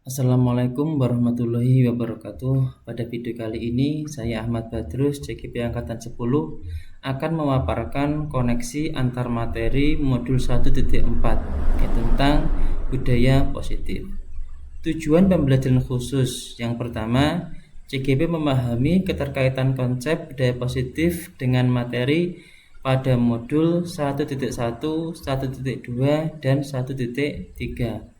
Assalamualaikum warahmatullahi wabarakatuh. Pada video kali ini saya Ahmad Badrus CGP Angkatan 10 akan memaparkan koneksi antar materi modul 1.4 tentang budaya positif. Tujuan pembelajaran khusus yang pertama, CGP memahami keterkaitan konsep budaya positif dengan materi pada modul 1.1, 1.2, dan 1.3.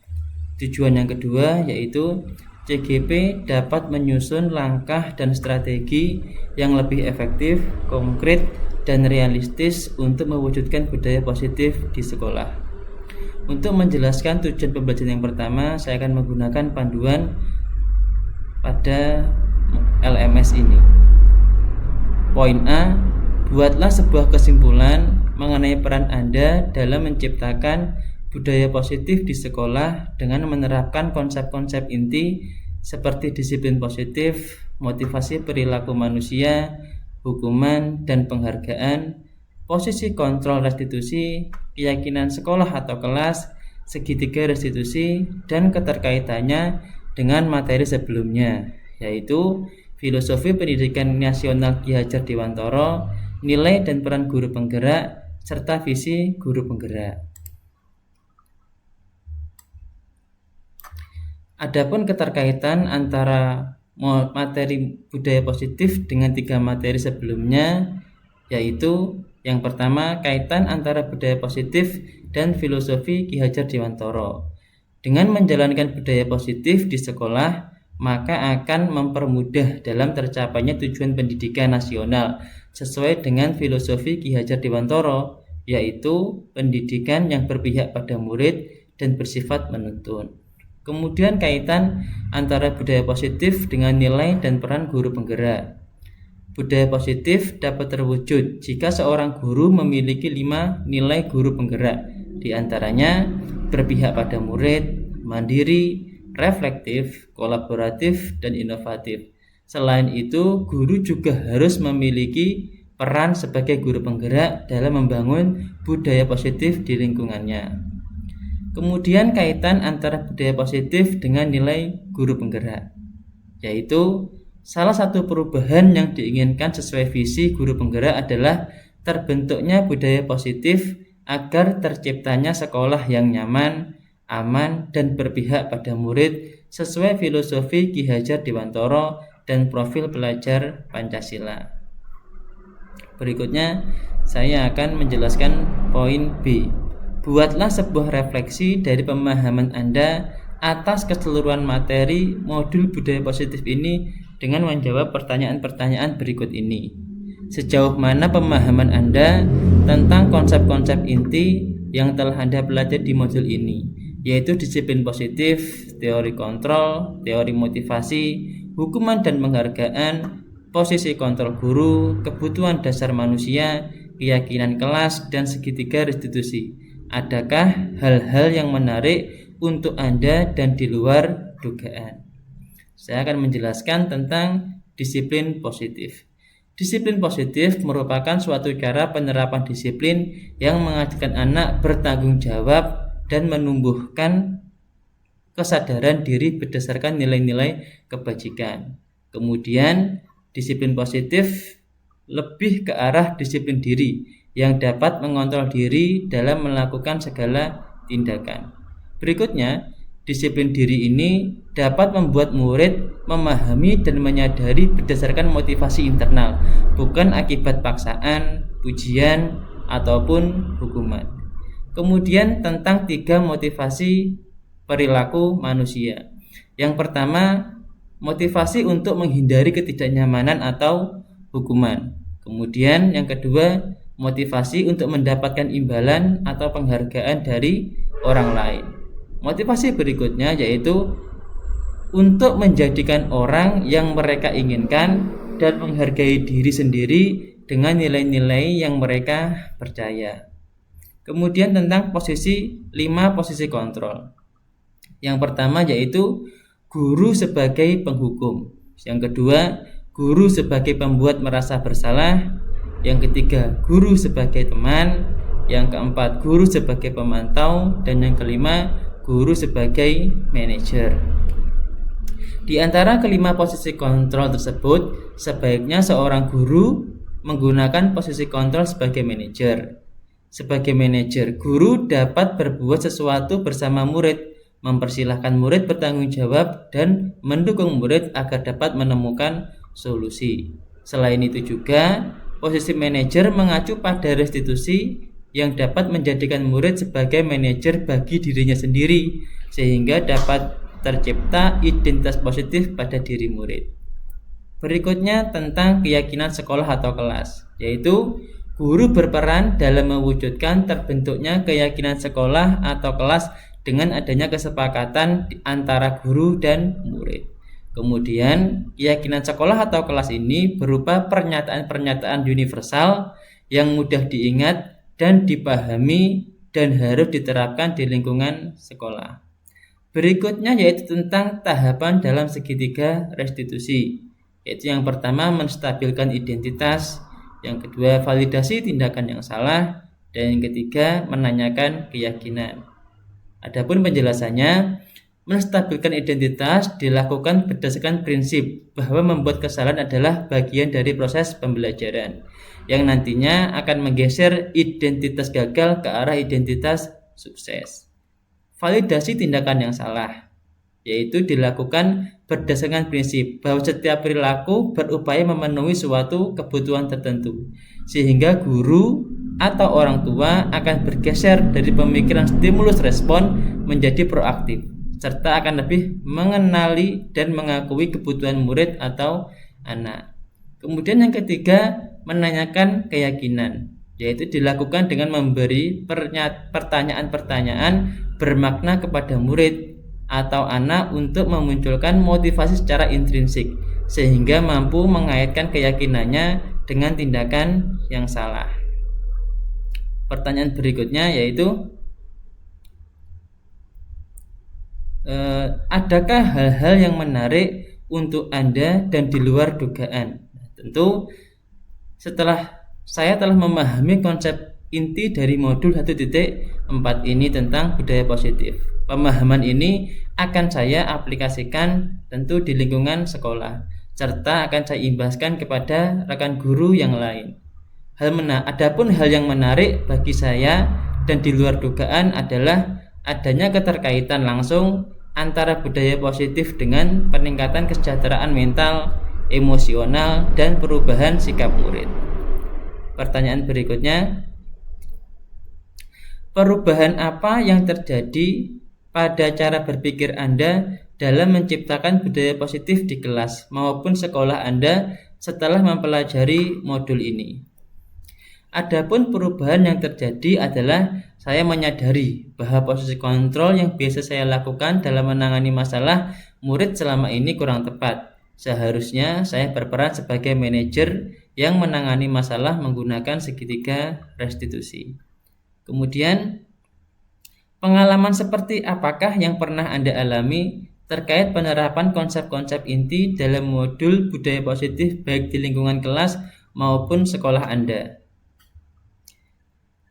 Tujuan yang kedua yaitu CGP dapat menyusun langkah dan strategi yang lebih efektif, konkret, dan realistis untuk mewujudkan budaya positif di sekolah. Untuk menjelaskan tujuan pembelajaran yang pertama, saya akan menggunakan panduan pada LMS ini. Poin A, buatlah sebuah kesimpulan mengenai peran Anda dalam menciptakan budaya positif di sekolah dengan menerapkan konsep-konsep inti seperti disiplin positif, motivasi perilaku manusia, hukuman dan penghargaan, posisi kontrol restitusi, keyakinan sekolah atau kelas, segitiga restitusi, dan keterkaitannya dengan materi sebelumnya, yaitu filosofi pendidikan nasional Ki Hajar Dewantara, nilai dan peran guru penggerak, serta visi guru penggerak. Adapun keterkaitan antara materi budaya positif dengan 3 materi sebelumnya, yaitu yang pertama, kaitan antara budaya positif dan filosofi Ki Hajar Dewantara. Dengan menjalankan budaya positif di sekolah, maka akan mempermudah dalam tercapainya tujuan pendidikan nasional sesuai dengan filosofi Ki Hajar Dewantara, yaitu pendidikan yang berpihak pada murid dan bersifat menuntun. Kemudian kaitan antara budaya positif dengan nilai dan peran guru penggerak. Budaya positif dapat terwujud jika seorang guru memiliki 5 nilai guru penggerak, di antaranya berpihak pada murid, mandiri, reflektif, kolaboratif, dan inovatif. Selain itu, guru juga harus memiliki peran sebagai guru penggerak dalam membangun budaya positif di lingkungannya. Kemudian kaitan antara budaya positif dengan nilai guru penggerak, yaitu salah satu perubahan yang diinginkan sesuai visi guru penggerak adalah terbentuknya budaya positif agar terciptanya sekolah yang nyaman, aman, dan berpihak pada murid sesuai filosofi Ki Hajar Dewantara dan profil pelajar Pancasila. Berikutnya saya akan menjelaskan poin B. Buatlah sebuah refleksi dari pemahaman Anda atas keseluruhan materi modul budaya positif ini dengan menjawab pertanyaan-pertanyaan berikut ini. Sejauh mana pemahaman Anda tentang konsep-konsep inti yang telah Anda pelajari di modul ini, yaitu disiplin positif, teori kontrol, teori motivasi, hukuman dan penghargaan, posisi kontrol guru, kebutuhan dasar manusia, keyakinan kelas, dan segitiga restitusi. Adakah hal-hal yang menarik untuk Anda dan di luar dugaan? Saya akan menjelaskan tentang disiplin positif. Disiplin positif merupakan suatu cara penerapan disiplin yang mengajarkan anak bertanggung jawab dan menumbuhkan kesadaran diri berdasarkan nilai-nilai kebajikan. Kemudian, disiplin positif lebih ke arah disiplin diri yang dapat mengontrol diri dalam melakukan segala tindakan. Berikutnya, disiplin diri ini dapat membuat murid memahami dan menyadari berdasarkan motivasi internal, bukan akibat paksaan, pujian, ataupun hukuman. Kemudian tentang 3 motivasi perilaku manusia. Yang pertama, motivasi untuk menghindari ketidaknyamanan atau hukuman. Kemudian yang kedua, motivasi untuk mendapatkan imbalan atau penghargaan dari orang lain. Motivasi berikutnya yaitu untuk menjadikan orang yang mereka inginkan dan menghargai diri sendiri dengan nilai-nilai yang mereka percaya. Kemudian tentang 5 posisi kontrol. Yang pertama yaitu guru sebagai penghukum. Yang kedua, guru sebagai pembuat merasa bersalah. Yang ketiga, guru sebagai teman. Yang keempat, guru sebagai pemantau. Dan yang kelima, guru sebagai manajer. Di antara kelima posisi kontrol tersebut, sebaiknya seorang guru menggunakan posisi kontrol sebagai manajer. Sebagai manajer, guru dapat berbuat sesuatu bersama murid, mempersilahkan murid bertanggung jawab, dan mendukung murid agar dapat menemukan solusi. Selain itu juga, posisi manajer mengacu pada restitusi yang dapat menjadikan murid sebagai manajer bagi dirinya sendiri, sehingga dapat tercipta identitas positif pada diri murid. Berikutnya tentang keyakinan sekolah atau kelas, yaitu guru berperan dalam mewujudkan terbentuknya keyakinan sekolah atau kelas dengan adanya kesepakatan antara guru dan murid. Kemudian, keyakinan sekolah atau kelas ini berupa pernyataan-pernyataan universal yang mudah diingat dan dipahami dan harus diterapkan di lingkungan sekolah. Berikutnya yaitu tentang tahapan dalam segitiga restitusi, yaitu yang pertama menstabilkan identitas, yang kedua validasi tindakan yang salah, dan yang ketiga menanyakan keyakinan. Adapun penjelasannya, menstabilkan identitas dilakukan berdasarkan prinsip bahwa membuat kesalahan adalah bagian dari proses pembelajaran yang nantinya akan menggeser identitas gagal ke arah identitas sukses. Validasi tindakan yang salah, yaitu dilakukan berdasarkan prinsip bahwa setiap perilaku berupaya memenuhi suatu kebutuhan tertentu, sehingga guru atau orang tua akan bergeser dari pemikiran stimulus respon menjadi proaktif, serta akan lebih mengenali dan mengakui kebutuhan murid atau anak. Kemudian yang ketiga, menanyakan keyakinan, yaitu dilakukan dengan memberi pertanyaan-pertanyaan bermakna kepada murid atau anak untuk memunculkan motivasi secara intrinsik, sehingga mampu mengaitkan keyakinannya dengan tindakan yang salah. Pertanyaan berikutnya yaitu, adakah hal-hal yang menarik untuk Anda dan di luar dugaan? Tentu setelah saya telah memahami konsep inti dari modul 1.4 ini tentang budaya positif, pemahaman ini akan saya aplikasikan tentu di lingkungan sekolah, serta akan saya imbaskan kepada rekan guru yang lain. Adapun hal yang menarik bagi saya dan di luar dugaan adalah adanya keterkaitan langsung antara budaya positif dengan peningkatan kesejahteraan mental, emosional, dan perubahan sikap murid. Pertanyaan berikutnya, perubahan apa yang terjadi pada cara berpikir Anda dalam menciptakan budaya positif di kelas maupun sekolah Anda setelah mempelajari modul ini? Adapun perubahan yang terjadi adalah saya menyadari bahwa posisi kontrol yang biasa saya lakukan dalam menangani masalah murid selama ini kurang tepat. Seharusnya saya berperan sebagai manajer yang menangani masalah menggunakan segitiga restitusi. Kemudian, pengalaman seperti apakah yang pernah Anda alami terkait penerapan konsep-konsep inti dalam modul budaya positif baik di lingkungan kelas maupun sekolah Anda?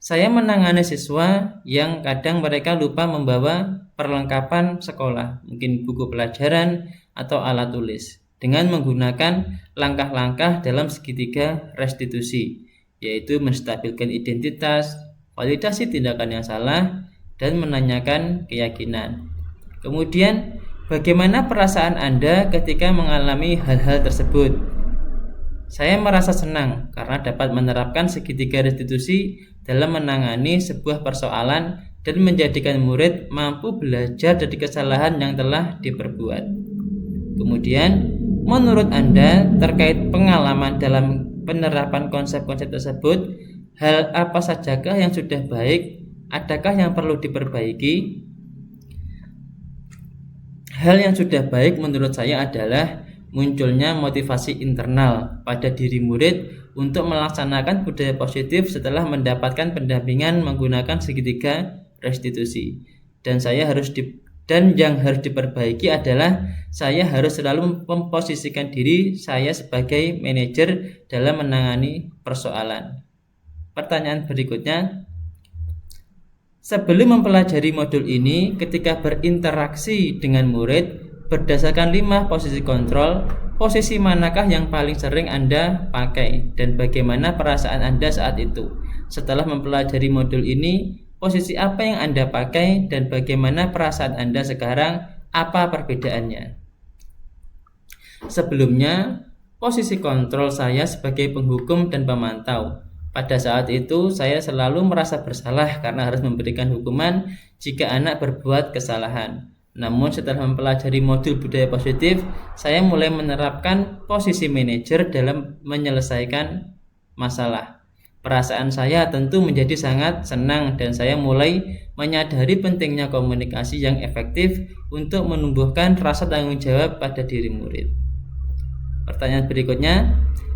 Saya menangani siswa yang kadang mereka lupa membawa perlengkapan sekolah, mungkin buku pelajaran atau alat tulis, dengan menggunakan langkah-langkah dalam segitiga restitusi, yaitu menstabilkan identitas, validasi tindakan yang salah, dan menanyakan keyakinan. Kemudian, bagaimana perasaan Anda ketika mengalami hal-hal tersebut? Saya merasa senang karena dapat menerapkan segitiga restitusi dalam menangani sebuah persoalan dan menjadikan murid mampu belajar dari kesalahan yang telah diperbuat. Kemudian, menurut Anda terkait pengalaman dalam penerapan konsep-konsep tersebut, hal apa sajakah yang sudah baik? Adakah yang perlu diperbaiki? Hal yang sudah baik menurut saya adalah munculnya motivasi internal pada diri murid untuk melaksanakan budaya positif setelah mendapatkan pendampingan menggunakan segitiga restitusi. Dan yang harus diperbaiki adalah saya harus selalu memposisikan diri saya sebagai manajer dalam menangani persoalan. Pertanyaan berikutnya, sebelum mempelajari modul ini, ketika berinteraksi dengan murid, Berdasarkan 5 posisi kontrol, posisi manakah yang paling sering Anda pakai dan bagaimana perasaan Anda saat itu? Setelah mempelajari modul ini, posisi apa yang Anda pakai dan bagaimana perasaan Anda sekarang? Apa perbedaannya? Sebelumnya, posisi kontrol saya sebagai penghukum dan pemantau. Pada saat itu, saya selalu merasa bersalah karena harus memberikan hukuman jika anak berbuat kesalahan. Namun setelah mempelajari modul budaya positif, saya mulai menerapkan posisi manajer dalam menyelesaikan masalah. Perasaan saya tentu menjadi sangat senang dan saya mulai menyadari pentingnya komunikasi yang efektif untuk menumbuhkan rasa tanggung jawab pada diri murid. Pertanyaan berikutnya,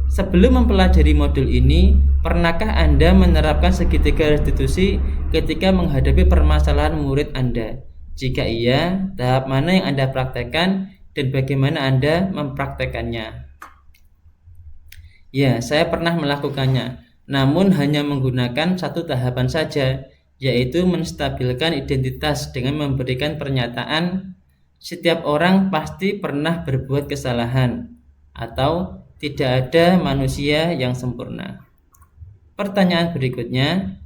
sebelum mempelajari modul ini, pernahkah Anda menerapkan segitiga restitusi ketika menghadapi permasalahan murid Anda? Jika iya, tahap mana yang Anda praktekkan dan bagaimana Anda mempraktekannya? Ya, saya pernah melakukannya, namun hanya menggunakan satu tahapan saja, yaitu menstabilkan identitas dengan memberikan pernyataan setiap orang pasti pernah berbuat kesalahan atau tidak ada manusia yang sempurna. Pertanyaan berikutnya,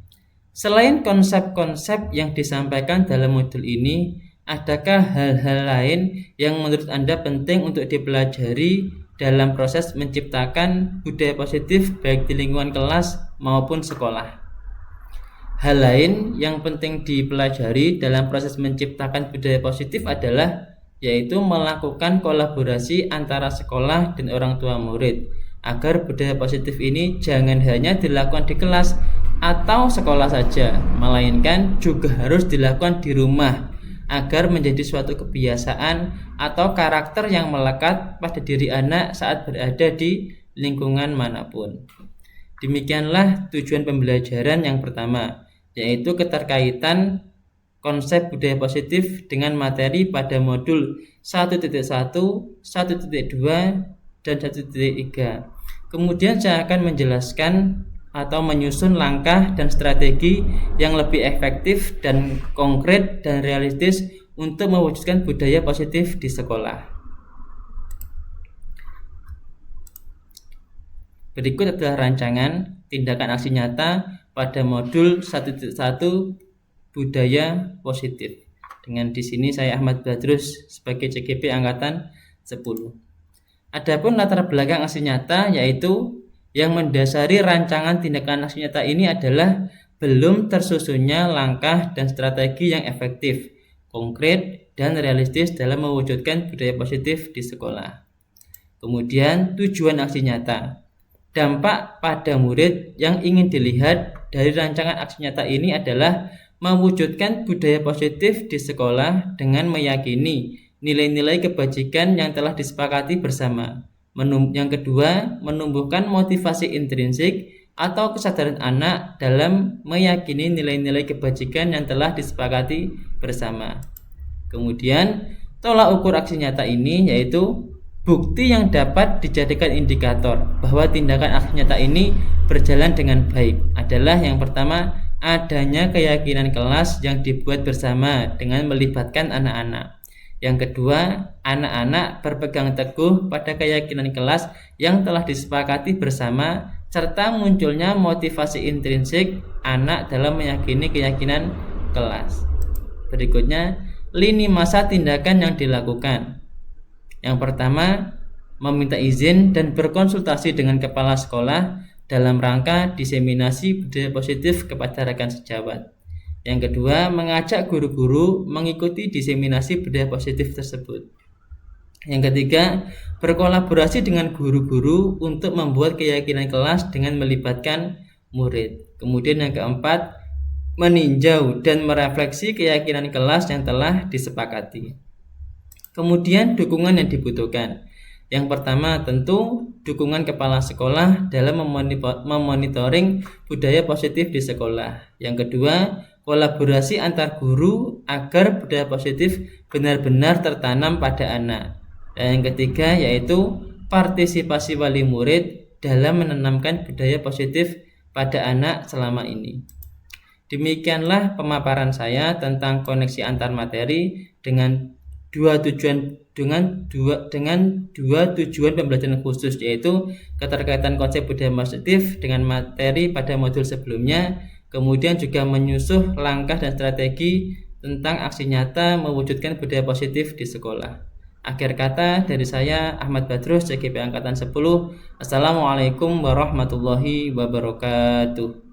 selain konsep-konsep yang disampaikan dalam modul ini, adakah hal-hal lain yang menurut Anda penting untuk dipelajari dalam proses menciptakan budaya positif baik di lingkungan kelas maupun sekolah? Hal lain yang penting dipelajari dalam proses menciptakan budaya positif adalah yaitu melakukan kolaborasi antara sekolah dan orang tua murid agar budaya positif ini jangan hanya dilakukan di kelas atau sekolah saja, melainkan juga harus dilakukan di rumah agar menjadi suatu kebiasaan atau karakter yang melekat pada diri anak saat berada di lingkungan manapun. Demikianlah tujuan pembelajaran yang pertama, yaitu keterkaitan konsep budaya positif dengan materi pada modul 1.1, 1.2, dan 1.3. Kemudian saya akan menjelaskan atau menyusun langkah dan strategi yang lebih efektif dan konkret dan realistis untuk mewujudkan budaya positif di sekolah. Berikut adalah rancangan tindakan aksi nyata pada modul 1.1 budaya positif. Dengan di sini saya Ahmad Badrus sebagai CGP angkatan 10. Adapun latar belakang aksi nyata yaitu yang mendasari rancangan tindakan aksi nyata ini adalah belum tersusunnya langkah dan strategi yang efektif, konkret, dan realistis dalam mewujudkan budaya positif di sekolah. Kemudian tujuan aksi nyata. Dampak pada murid yang ingin dilihat dari rancangan aksi nyata ini adalah mewujudkan budaya positif di sekolah dengan meyakini nilai-nilai kebajikan yang telah disepakati bersama. Yang kedua, menumbuhkan motivasi intrinsik atau kesadaran anak dalam meyakini nilai-nilai kebajikan yang telah disepakati bersama. Kemudian, tolak ukur aksi nyata ini yaitu bukti yang dapat dijadikan indikator bahwa tindakan aksi nyata ini berjalan dengan baik adalah yang pertama, adanya keyakinan kelas yang dibuat bersama dengan melibatkan anak-anak. Yang kedua, anak-anak berpegang teguh pada keyakinan kelas yang telah disepakati bersama serta munculnya motivasi intrinsik anak dalam meyakini keyakinan kelas. Berikutnya, lini masa tindakan yang dilakukan. Yang pertama, meminta izin dan berkonsultasi dengan kepala sekolah dalam rangka diseminasi budaya positif kepada rekan sejawat. Yang kedua, mengajak guru-guru mengikuti diseminasi budaya positif tersebut. Yang ketiga, berkolaborasi dengan guru-guru untuk membuat keyakinan kelas dengan melibatkan murid. Kemudian yang keempat, meninjau dan merefleksi keyakinan kelas yang telah disepakati. Kemudian dukungan yang dibutuhkan. Yang pertama tentu dukungan kepala sekolah dalam memonitoring budaya positif di sekolah. Yang kedua, kolaborasi antar guru agar budaya positif benar-benar tertanam pada anak. Dan yang ketiga yaitu partisipasi wali murid dalam menanamkan budaya positif pada anak selama ini. Demikianlah pemaparan saya tentang koneksi antar materi dengan dua tujuan pembelajaran khusus, yaitu keterkaitan konsep budaya positif dengan materi pada modul sebelumnya, kemudian juga menyusuh langkah dan strategi tentang aksi nyata mewujudkan budaya positif di sekolah. Akhir kata dari saya, Ahmad Badrus, CGP Angkatan 10. Assalamualaikum warahmatullahi wabarakatuh.